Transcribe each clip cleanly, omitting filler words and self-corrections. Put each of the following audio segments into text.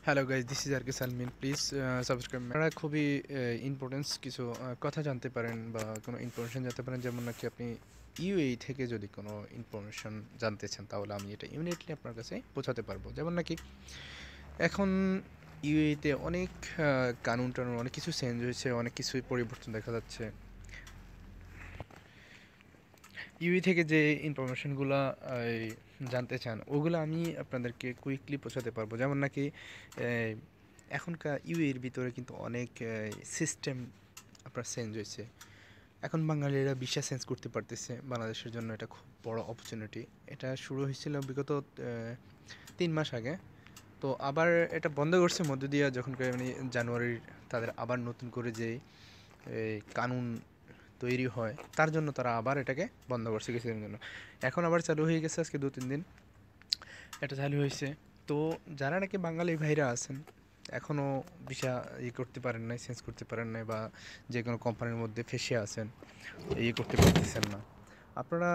Hello guys, this is RK Salmin. Please subscribe. আপনারা খুবই importance কিছু কথা জানতে পারেন বা কোনো ইনফরমেশন জানতে পারেন, যেমন নাকি আপনি ইউএই থেকে যদি কোনো ইনফরমেশন জানতে চান, তাহলে আমি এটা ইমিডিয়েটলি আপনার কাছে পৌঁছাতে পারবো। যেমন নাকি এখন ইউএইতে অনেক কানুন টানুন অনেক কিছু চেঞ্জ হয়েছে, অনেক কিছুই পরিবর্তন দেখা যাচ্ছে। ইউই থেকে যে ইনফরমেশনগুলো জানতে চান, ওগুলো আমি আপনাদেরকে কুইকলি পৌঁছাতে পারবো। যেমন নাকি এখনকার ইউএর ভিতরে কিন্তু অনেক সিস্টেম আপনার চেঞ্জ হয়েছে। এখন বাঙালিরা ভিসা চেঞ্জ করতে পারতেছে, বাংলাদেশের জন্য এটা খুব বড় অপরচুনিটি। এটা শুরু হয়েছিল বিগত 3 মাস আগে, তো আবার এটা বন্ধ করছে মধ্য দিয়ে যখন মানে জানুয়ারির তাদের আবার নতুন করে যে কানুন তৈরি হয়, তার জন্য তারা আবার এটাকে বন্ধ করছে কিছুদিনের জন্য। এখন আবার চালু হয়ে গেছে, আজকে 2-3 দিন এটা চালু হয়েছে। তো যারা নাকি বাঙালি ভাইরা আছেন, এখনও ভিসা করতে পারেন নাই, চেঞ্জ করতে পারেন নাই, বা যে কোনো কোম্পানির মধ্যে ফেসে আছেন, করতে পারতেছেন না, আপনারা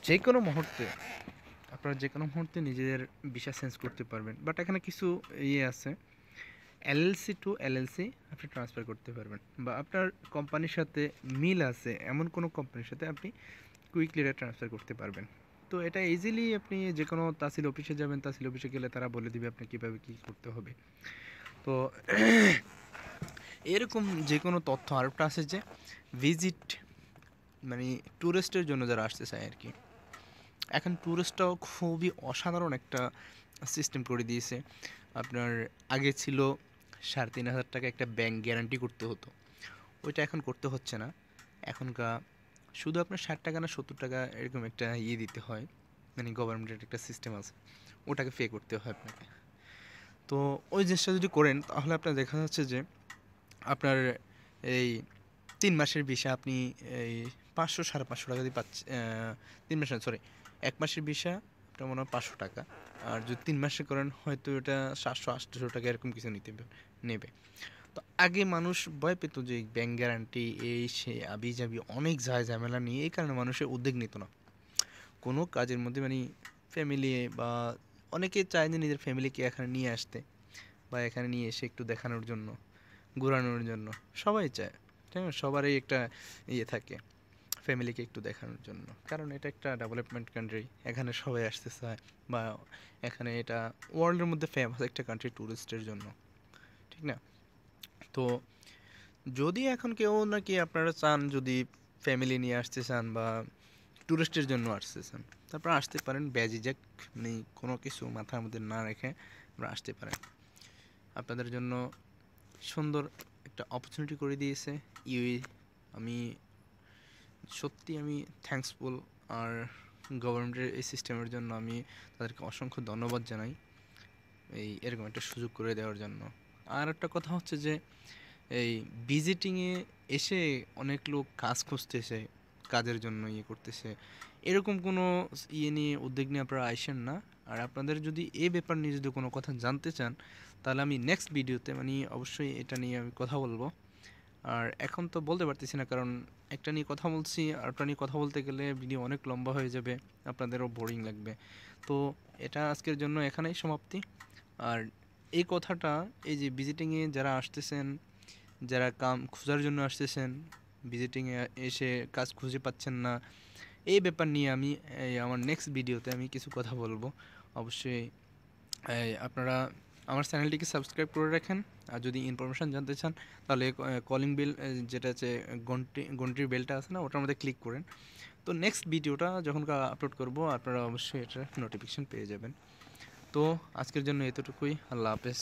যে কোনো মুহূর্তে নিজেদের ভিসা চেঞ্জ করতে পারবেন। বাট এখানে কিছু আছে, এলএলসি টু এলএলসি আপনি ট্রান্সফার করতে পারবেন, বা আপনার কোম্পানির সাথে মিল আছে এমন কোনো কোম্পানির সাথে আপনি কুইকলি এটা ট্রান্সফার করতে পারবেন। তো এটা ইজিলি আপনি যে কোনো তাহসিল অফিসে যাবেন, তাহসিল অফিসে গেলে তারা বলে দিবে আপনি কীভাবে কী করতে হবে। তো এরকম যে কোনো তথ্য আরেকটা আছে যে ভিজিট, মানে ট্যুরিস্টের জন্য যারা আসতে চায় আর কি। এখন ট্যুরিস্টটাও খুবই অসাধারণ একটা সিস্টেম করে দিয়েছে। আপনার আগে ছিল 3,500 টাকা একটা ব্যাংক গ্যারান্টি করতে হতো, ওইটা এখন করতে হচ্ছে না। এখনকার শুধু আপনার 60 টাকা না 70 টাকা এরকম একটা দিতে হয়, মানে গভর্নমেন্টের একটা সিস্টেম আছে, ওটাকে পে করতে হয় আপনাকে। তো ওই জিনিসটা যদি করেন, তাহলে আপনার দেখা যাচ্ছে যে আপনার এই 3 মাসের ভিসা আপনি এই 500-550 টাকা দিয়ে পাচ্ছেন। 3 মাসের, সরি, 1 মাসের ভিসা আপনার মনে হয় 500 টাকা, আর যদি 3 মাসে করেন হয়তো এটা 700-800 টাকা এরকম কিছু নেবে। তো আগে মানুষ ভয় পেত যে ব্যাংক গ্যারান্টি এই সে আবি যাবি অনেক ঝামেলা নিয়ে, এই কারণে মানুষের উদ্যোগ নিত না কোনো কাজের মধ্যে, মানে ফ্যামিলি বা অনেকে চায় যে নিজের ফ্যামিলিকে এখানে নিয়ে আসতে, বা এখানে নিয়ে এসে একটু দেখানোর জন্য, ঘোরানোর জন্য সবাই চায়। ঠিক আছে, সবারই একটা থাকে ফ্যামিলিকে একটু দেখানোর জন্য, কারণ এটা একটা ডেভেলপমেন্ট কান্ট্রি, এখানে সবাই আসতে চায়, বা এখানে এটা ওয়ার্ল্ডের মধ্যে ফেমাস একটা কান্ট্রি ট্যুরিস্টের জন্য, ঠিক না? তো যদি এখন কেউ নাকি আপনারা চান, যদি ফ্যামিলি নিয়ে আসতে চান বা ট্যুরিস্টের জন্য আসতে চান, তারপর আসতে পারেন ব্যাজিজ্যাক, মানে কোনো কিছু মাথার মধ্যে না রেখে আপনারা আসতে পারেন। আপনাদের জন্য সুন্দর একটা অপরচুনিটি করে দিয়েছে ইউই। আমি সত্যি থ্যাঙ্কসফুল, আর গভর্নমেন্টের এই সিস্টেমের জন্য আমি তাদেরকে অসংখ্য ধন্যবাদ জানাই এরকম একটা সুযোগ করে দেওয়ার জন্য। আর একটা কথা হচ্ছে যে এই ভিজিটিংয়ে এসে অনেক লোক কাজ খুঁজতেছে, কাজের জন্য করতেছে, এরকম কোনো নিয়ে উদ্যোগ নিয়ে আপনারা আইসেন না। আর আপনাদের যদি এই ব্যাপার নিয়ে যদি কোনো কথা জানতে চান, তাহলে আমি নেক্সট ভিডিওতে অবশ্যই এটা নিয়ে আমি কথা বলবো। আর এখন তো বলতে পারতেছি না, কারণ একটা নিয়ে কথা বলছি, আরটা নিয়ে কথা বলতে গেলে ভিডিও অনেক লম্বা হয়ে যাবে, আপনাদেরও বোরিং লাগবে। তো এটা আজকের জন্য এখানেই সমাপ্তি। আর এই কথাটা, এই যে ভিজিটিংয়ে যারা আসতেছেন, যারা কাম খোঁজার জন্য আসতেছেন, ভিজিটিংয়ে এসে কাজ খুঁজে পাচ্ছেন না, এই ব্যাপার নিয়ে আমি আমার নেক্সট ভিডিওতে আমি কিছু কথা বলবো। অবশ্যই আপনারা আমার চ্যানেলটিকে সাবস্ক্রাইব করে রাখেন। আর যদি ইনফরমেশান জানতে চান, তাহলে কলিং বেল, যেটা আছে ঘন্টির বেলটা আছে না, ওটার মধ্যে ক্লিক করেন। তো নেক্সট ভিডিওটা যখন আপলোড করব, আপনারা অবশ্যই এটার নোটিফিকেশান পেয়ে যাবেন। তো আজকের জন্য এতটুকুই। আল্লাহ হাফেজ।